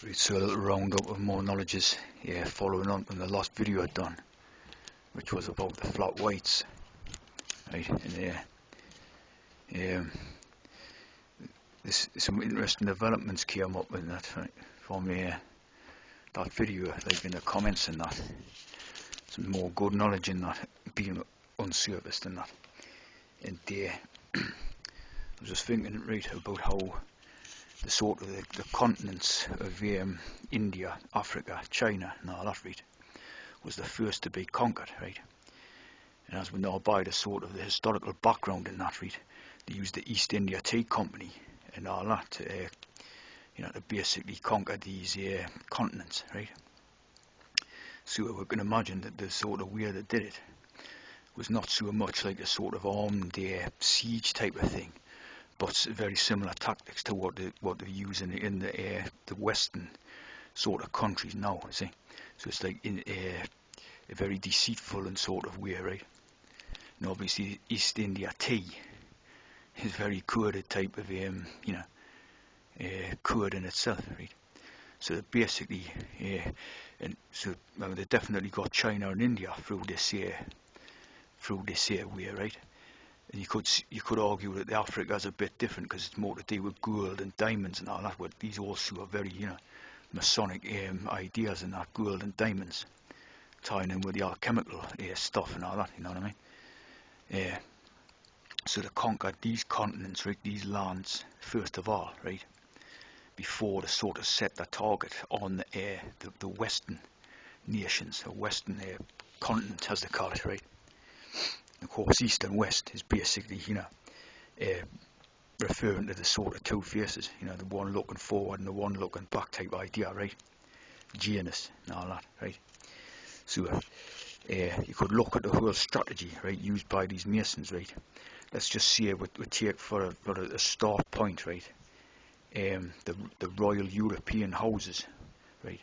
Right, so a little roundup of more knowledges, following on from the last video I'd done, which was about the flat whites, right, and some interesting developments came up in that, right, from that video, like in the comments and that, some more good knowledge in that, being unsurfaced and that, and I was just thinking, right, about how the sort of the continents of India, Africa, China and all that, right, was the first to be conquered, right, and as we know by the sort of the historical background in that, right, they used the East India Tea Company and all that to, to basically conquer these continents, right. So we can imagine that the sort of way they did it was not so much like a sort of armed siege type of thing, but very similar tactics to what they're using in the Western sort of countries now. See, so it's like in a very deceitful and sort of way, right? And obviously, East India tea is very coded type of code in itself, right? So basically, and so they definitely got China and India through this way, right? And you could argue that the Africa is a bit different because it's more to do with gold and diamonds and all that. But these also are very Masonic ideas and that, gold and diamonds, tying in with the alchemical stuff and all that. You know what I mean? So they conquered these continents, right? These lands first of all, right? Before they sort of set their target on the Western nations, or Western continent, as they call it, right? Of course, East and West is basically, referring to the sort of two faces, the one looking forward and the one looking back type idea, right? Janus and all that, right? So, you could look at the whole strategy, right, used by these Masons, right? Let's just say we take for a start point, right? The Royal European houses, right,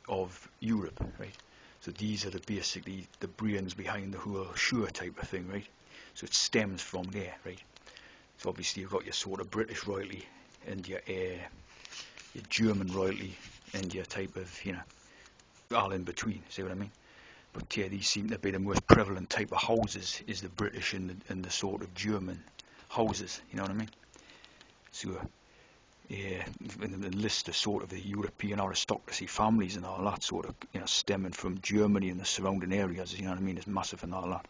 of Europe, right? So these are basically the brains behind the whole show type of thing, right? So it stems from there, right? So obviously you've got your sort of British royalty and your German royalty and your type of, all in between, see what I mean? But these seem to be the most prevalent type of houses, is the British and the sort of German houses, you know what I mean? So in the list of sort of the European aristocracy families and all that sort of, stemming from Germany and the surrounding areas, you know what I mean, is massive and all that,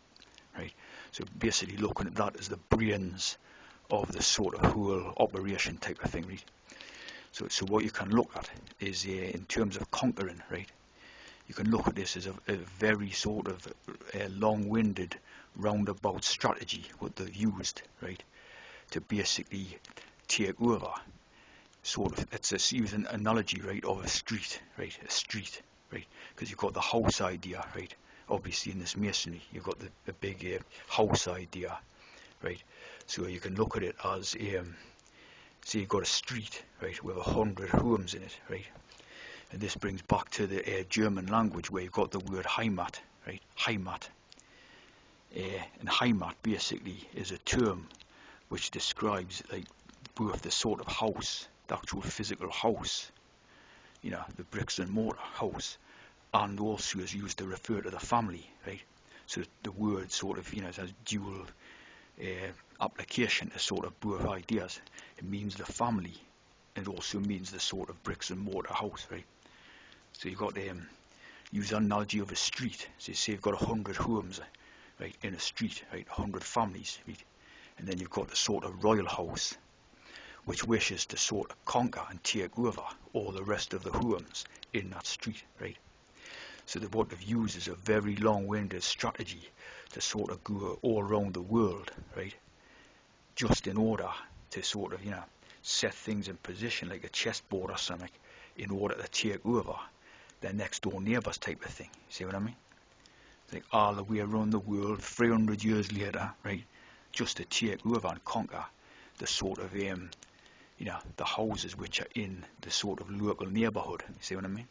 right? So basically looking at that as the brains of the sort of whole operation type of thing, right? So what you can look at is in terms of conquering, right? You can look at this as a very sort of long-winded, roundabout strategy what they used, right, to basically take over. Sort of, let's use an analogy, right, of a street, right, because you've got the house idea, right, obviously in this masonry, you've got the big house idea, right, so you can look at it as, say you've got a street, right, with 100 homes in it, right, and this brings back to the German language where you've got the word Heimat, right, Heimat, and Heimat basically is a term which describes like both the sort of house, the actual physical house, the bricks and mortar house, and also is used to refer to the family, right? So the word sort of, has dual application to sort of both ideas. It means the family, and it also means the sort of bricks and mortar house, right? So you've got use an analogy of a street. So you say you've got 100 homes, right, in a street, right, 100 families, right? And then you've got the sort of royal house, which wishes to sort of conquer and take over all the rest of the homes in that street, right? So what they've used is a very long-winded strategy to sort of go all around the world, right? Just in order to sort of, set things in position like a chessboard or something, in order to take over their next door neighbours type of thing. See what I mean? Like all the way around the world, 300 years later, right? Just to take over and conquer the sort of the houses which are in the sort of local neighbourhood. You see what I mean?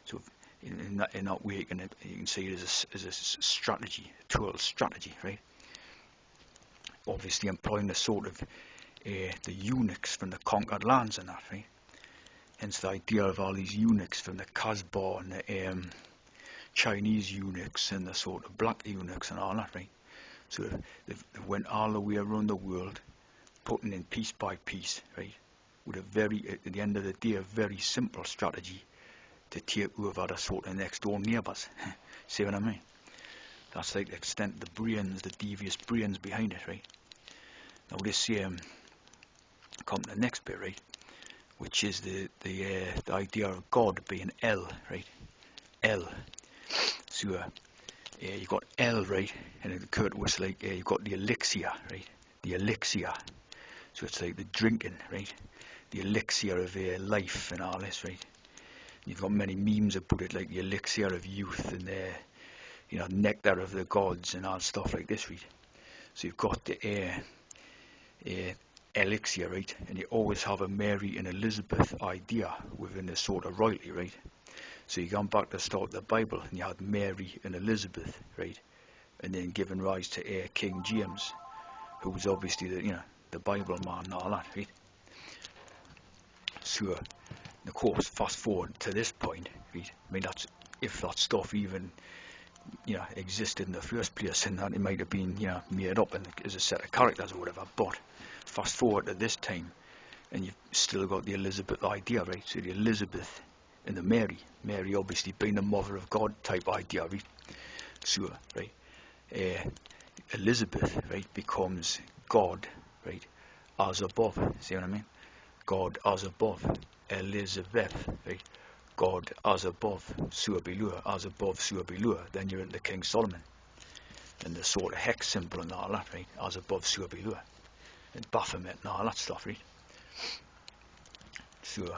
So in that way, you can see it as a strategy, a total strategy, right? Obviously employing the sort of the eunuchs from the conquered lands and that, right? hence the idea of all these eunuchs from the Casbah and the Chinese eunuchs and the sort of black eunuchs and all that, right? So they went all the way around the world, putting in piece by piece, right? With at the end of the day, a very simple strategy to take over the sort of next door neighbours. See what I mean? That's like the extent, the brains, the devious brains behind it, right? Now this come to the next bit, right? Which is the idea of God being L, right? L. So you got L, right? And it occurred to us like you've got the elixir, right? The elixir. So it's like the drinking, right? The elixir of life and all this, right? You've got many memes about it, like the elixir of youth and the nectar of the gods and all stuff like this, right? So you've got the elixir, right? And you always have a Mary and Elizabeth idea within the sort of royalty, right? So you come back to the start of the Bible, and you had Mary and Elizabeth, right? And then giving rise to King James, who was obviously the Bible man and all that, right? So, of course, fast forward to this point, right? I mean, that's if that stuff even existed in the first place, and that it might have been made up as a set of characters or whatever. But fast forward to this time, and you've still got the Elizabeth idea, right? So the Elizabeth and the Mary obviously being the mother of God type idea, right? So, right, Elizabeth, right, becomes God, right, as above. See what I mean? God as above. Elizabeth, right? God as above, so below, as above, so below. Then you're into King Solomon, and the sort of hex symbol and all that, right? As above, so below, and Baphomet and all that stuff, right? So,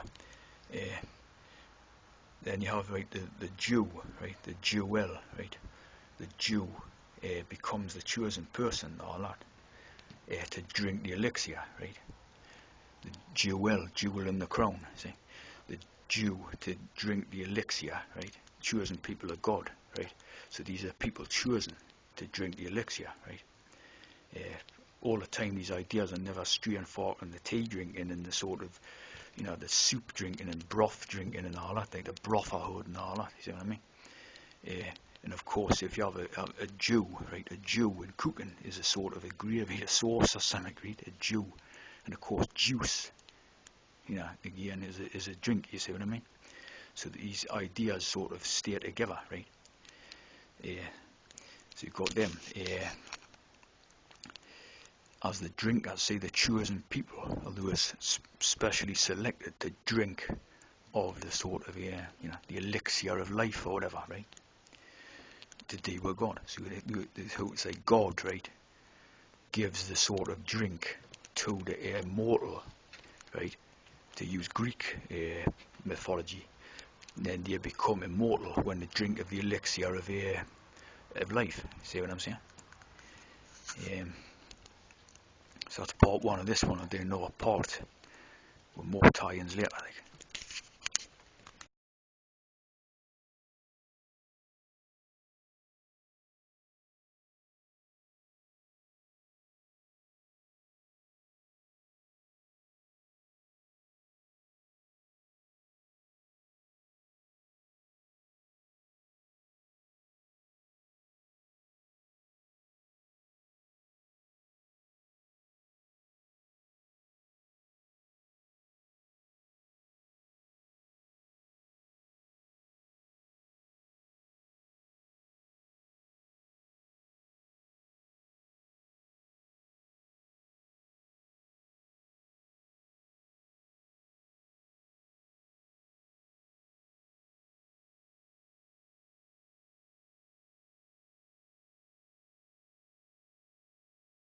then you have, right, the Jew, right? The Jewel, right? The Jew becomes the chosen person, all that, to drink the elixir, right? The jewel in the crown, see? The Jew to drink the elixir, right? Chosen people of God, right? So these are people chosen to drink the elixir, right? All the time these ideas are never straying far from the tea drinking and the sort of, the soup drinking and broth drinking and all that, like the brotherhood and all that, you see what I mean? And of course, if you have a Jew, right? A Jew in cooking is a sort of a gravy, a sauce or something, right? A Jew. And of course, juice, again, is a drink, you see what I mean? So these ideas sort of stay together, right? So you've got them as the drinkers, say the chosen people, are those specially selected to drink of the sort of, the elixir of life or whatever, right? To deal with God. So it's like God, right, gives the sort of drink to the mortal, right? To use Greek mythology, and then they become immortal when they drink of the elixir of life. See what I'm saying? So that's part one of this one. I'll do another part with more tie-ins later, like.